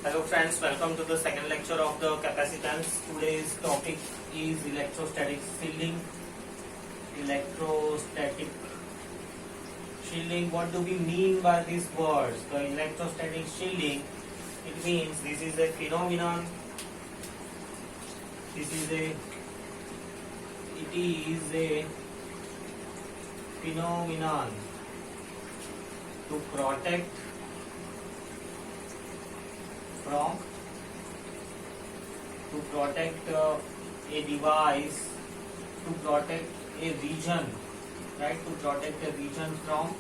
Hello friends, welcome to the second lecture of the capacitance. Today's topic is electrostatic shielding. Electrostatic shielding, what do we mean by these words? The electrostatic shielding, it means this is a phenomenon. It is a phenomenon to protect a device, to protect a region, right? To protect a region from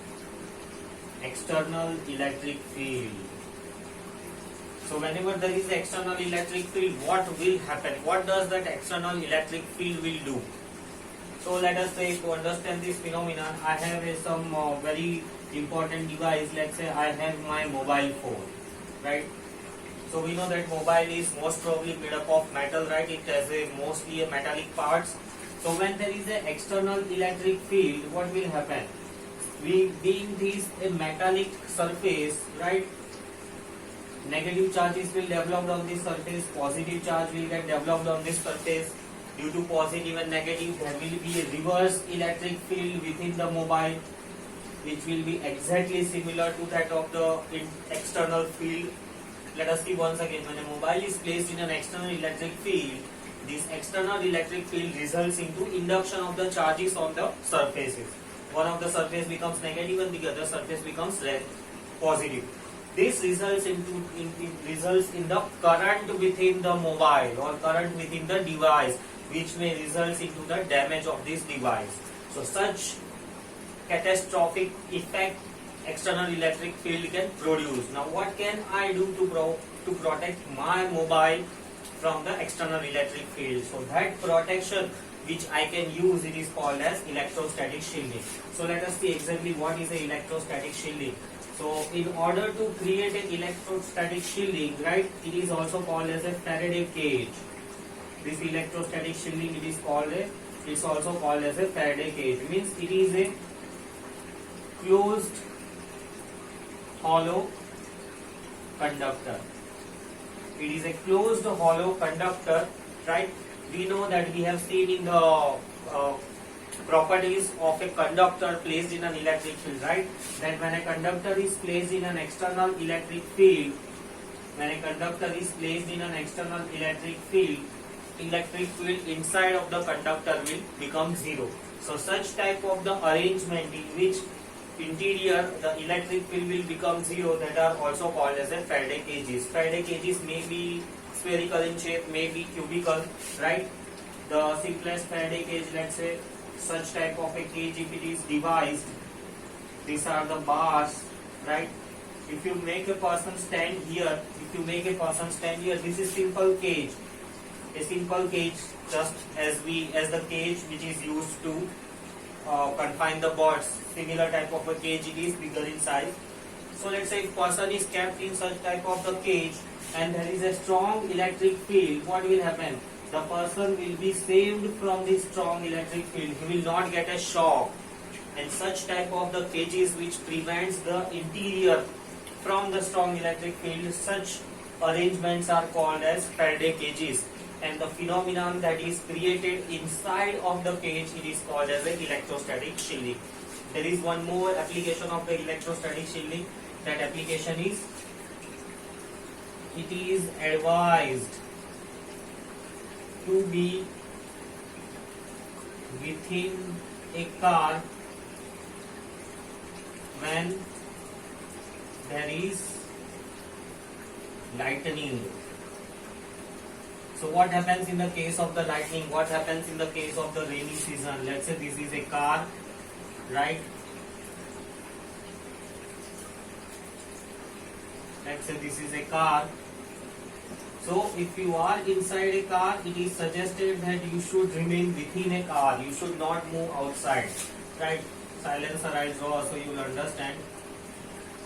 external electric field. So whenever there is external electric field, what will happen? What does that external electric field will do? So let us say, to understand this phenomenon, I have some very important device. Let's say I have my mobile phone, right? So we know that mobile is most probably made up of metal, right? It has mostly a metallic parts. So when there is an external electric field, what will happen? Being this a metallic surface, right? Negative charges will develop on this surface, positive charge will get developed on this surface. Due to positive and negative, there will be a reverse electric field within the mobile, which will be exactly similar to that of the external field. Let us see once again, when a mobile is placed in an external electric field, this external electric field results into induction of the charges on the surfaces. One of the surface becomes negative and the other surface becomes positive. This results in the current within the mobile or current within the device, which may result into the damage of this device. So such catastrophic effect external electric field can produce. Now what can I do to protect my mobile from the external electric field? So that protection which I can use, it is called as electrostatic shielding. So let us see exactly what is a electrostatic shielding. So in order to create an electrostatic shielding, right, it is also called as a Faraday cage. This electrostatic shielding, it's also called as a Faraday cage. It means it is a closed hollow conductor. It is a closed hollow conductor, right? We know that we have seen in the properties of a conductor placed in an electric field, right? That when a conductor is placed in an external electric field, electric field inside of the conductor will become zero. So such type of the arrangement in which interior the electric field will become zero, that are also called as a Faraday cages. Faraday cages may be spherical in shape, may be cubical, right? The simplest Faraday cage, let's say such type of a cage, if it is devised, these are the bars, right? If you make a person stand here, this is simple cage. A simple cage, just as the cage which is used to confine the birds. Similar type of a cage, it is bigger in size. So let's say if person is kept in such type of the cage and there is a strong electric field, what will happen? The person will be saved from this strong electric field. He will not get a shock. And such type of the cages which prevents the interior from the strong electric field, such arrangements are called as Faraday cages. And the phenomenon that is created inside of the cage, it is called as an electrostatic shielding. There is one more application of the electrostatic shielding. That application is, it is advised to be within a car when there is lightning. So what happens in the case of the lightning? What happens in the case of the rainy season? Let's say this is a car, right? Let's say this is a car. So if you are inside a car, it is suggested that you should remain within a car. You should not move outside, right? Silencer I draw so you will understand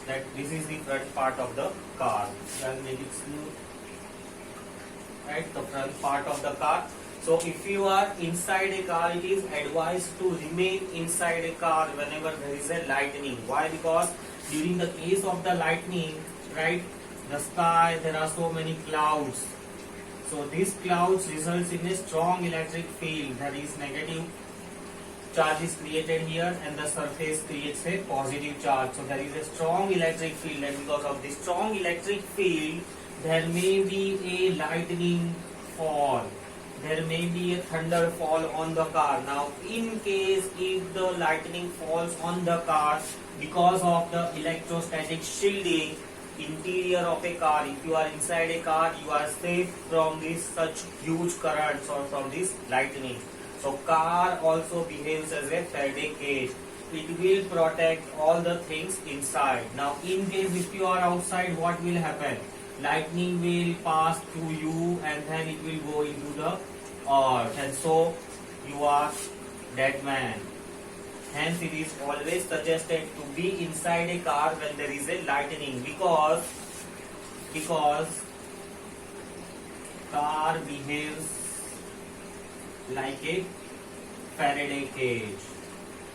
that this is the front part of the car. I'll make it smooth. Right, the front part of the car. So if you are inside a car, it is advised to remain inside a car whenever there is a lightning. Why? Because during the case of the lightning, right, the sky, there are so many clouds. So these clouds results in a strong electric field, that is negative charge is created here and the surface creates a positive charge. So there is a strong electric field, and because of this strong electric field there may be a lightning fall, there may be a thunder fall on the car. Now in case if the lightning falls on the car, because of the electrostatic shielding interior of a car, if you are inside a car, you are safe from this such huge currents or from this lightning. So car also behaves as a Faraday cage. It will protect all the things inside. Now in case if you are outside, what will happen? Lightning will pass through you and then it will go into the earth, and so you are dead man. Hence it is always suggested to be inside a car when there is a lightning, because car behaves like a Faraday cage,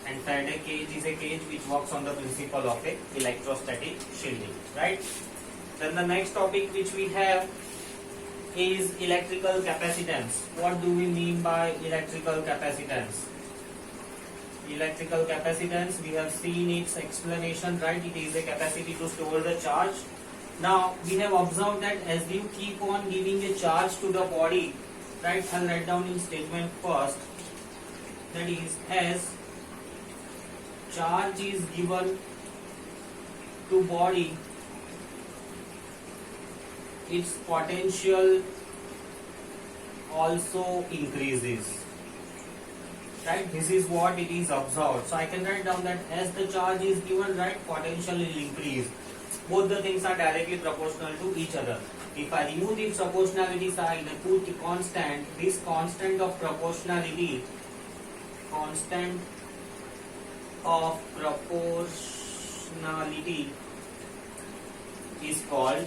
and Faraday cage is a cage which works on the principle of a electrostatic shielding, right? Then the next topic which we have is electrical capacitance. What do we mean by electrical capacitance? Electrical capacitance, we have seen its explanation, right? It is a capacity to store the charge. Now we have observed that as you keep on giving a charge to the body, right? I'll write down in statement first. That is, as charge is given to body, its potential also increases. Right? This is what it is observed. So I can write down that as the charge is given, right, potential will increase. Both the things are directly proportional to each other. If I remove the proportionality sign and put the constant, this constant of proportionality is called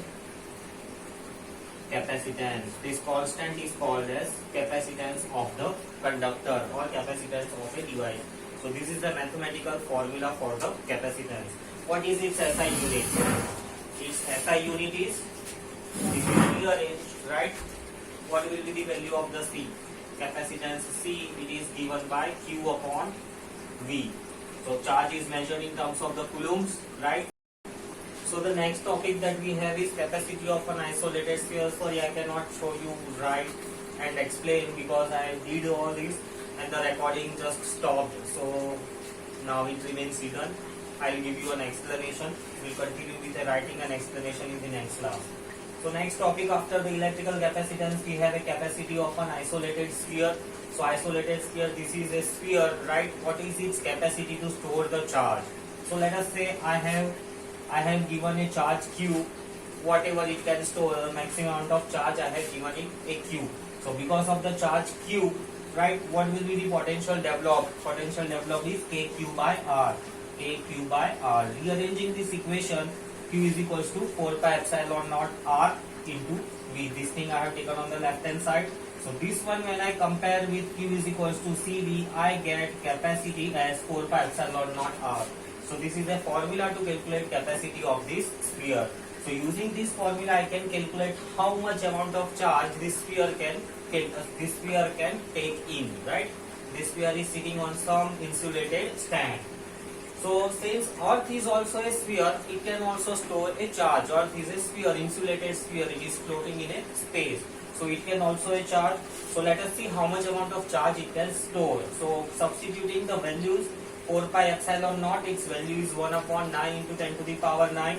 capacitance. This constant is called as capacitance of the conductor or capacitance of a device. So this is the mathematical formula for the capacitance. What is its SI unit? Its SI unit is, if you rearrange, right, what will be the value of the C? Capacitance C, it is given by Q upon V. So charge is measured in terms of the coulombs, right? So the next topic that we have is capacity of an isolated sphere. Sorry, I cannot show you right and explain because I did all this and the recording just stopped. So now it remains hidden. I will give you an explanation. We will continue with the writing and explanation in the next class. So next topic after the electrical capacitance, we have a capacity of an isolated sphere. So isolated sphere, this is a sphere, right? What is its capacity to store the charge? So let us say I have given a charge Q, whatever it can store, the maximum amount of charge I have given it a Q. So because of the charge Q, right, what will be the potential developed? Potential developed is KQ by R. KQ by R. Rearranging this equation, Q is equals to 4 pi epsilon naught R into V. This thing I have taken on the left hand side. So this one when I compare with Q is equals to CV, I get capacity as 4 pi epsilon naught R. So this is a formula to calculate capacity of this sphere. So using this formula I can calculate how much amount of charge this sphere can take in, right? This sphere is sitting on some insulated stand. So since Earth is also a sphere, it can also store a charge. Earth is a sphere, insulated sphere, it is floating in a space. So it can also a charge. So let us see how much amount of charge it can store. So substituting the values, 4 pi epsilon naught, its value is 1 upon 9 into 10 to the power 9,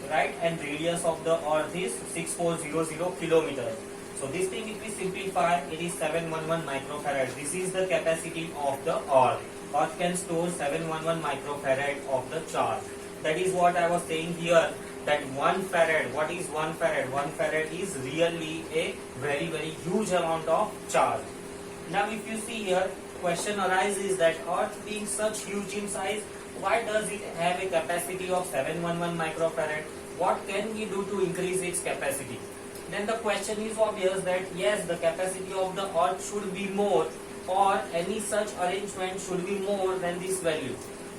right? And radius of the earth is 6400 kilometers. So this thing if we simplify, it is 711 microfarad. This is the capacity of the earth. Earth can store 711 microfarad of the charge. That is what I was saying here, that 1 farad, what is 1 farad? 1 farad is really a very, very huge amount of charge. Now if you see here, question arises that Earth being such huge in size, why does it have a capacity of 711 microfarad? What can we do to increase its capacity? Then the question is obvious that yes, the capacity of the Earth should be more, or any such arrangement should be more than this value.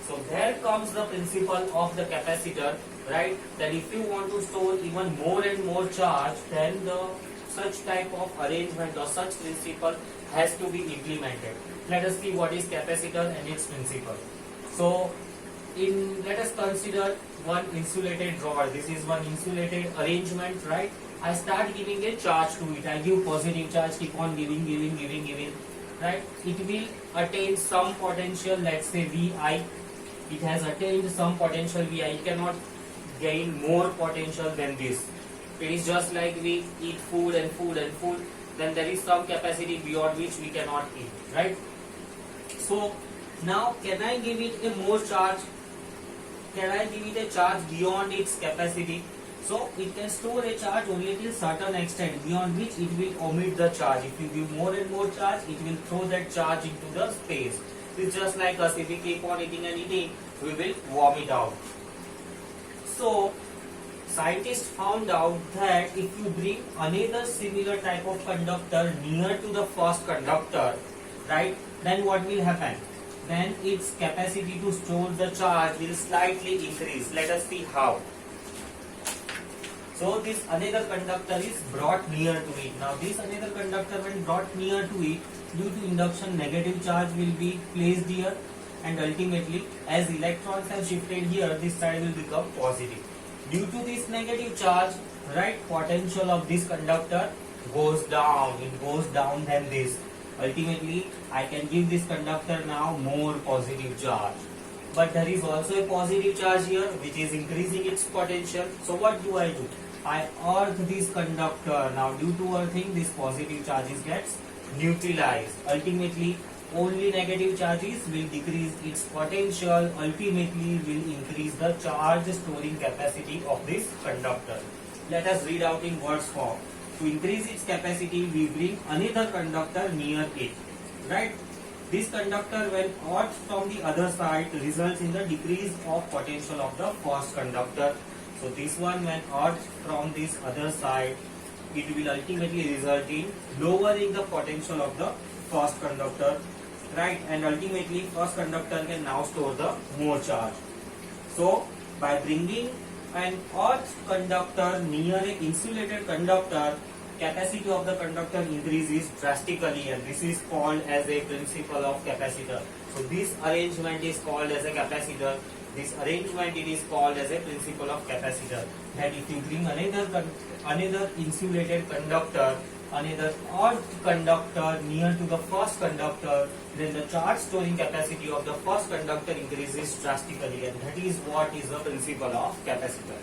So there comes the principle of the capacitor, right? That if you want to store even more and more charge, then the such type of arrangement or such principle has to be implemented. Let us see what is capacitor and its principle. So let us consider one insulated rod. This is one insulated arrangement, right? I start giving a charge to it. I give positive charge, keep on giving, right? It will attain some potential, let's say Vi. It has attained some potential Vi. It cannot gain more potential than this. It is just like we eat food and food and food, then there is some capacity beyond which we cannot eat, right? So now can I give it a more charge? Can I give it a charge beyond its capacity? So it can store a charge only till certain extent, beyond which it will omit the charge. If you give more and more charge, it will throw that charge into the space. It's just like us, if we keep on eating and eating, we will vomit out. So scientists found out that if you bring another similar type of conductor near to the first conductor, right, then what will happen? Then its capacity to store the charge will slightly increase. Let us see how. So this another conductor is brought near to it. Now this another conductor, when brought near to it, due to induction, negative charge will be placed here, and ultimately as electrons have shifted here, this side will become positive. Due to this negative charge, right, potential of this conductor goes down. It goes down than this. Ultimately, I can give this conductor now more positive charge. But there is also a positive charge here which is increasing its potential. So what do? I earth this conductor. Now due to earthing, this positive charges gets neutralized. Ultimately, only negative charges will decrease its potential, ultimately will increase the charge storing capacity of this conductor. Let us read out in words form. To increase its capacity, we bring another conductor near it, right? This conductor, when earthed from the other side, results in the decrease of potential of the first conductor. So this one, when earthed from this other side, it will ultimately result in lowering the potential of the first conductor, right? And ultimately first conductor can now store the more charge. So by bringing an earthed conductor near an insulated conductor, capacity of the conductor increases drastically, and this is called as a principle of capacitor. So this arrangement is called as a capacitor. This arrangement, it is called as a principle of capacitor. That if you bring another insulated conductor, another earthed conductor near to the first conductor, then the charge storing capacity of the first conductor increases drastically, and that is what is the principle of capacitor.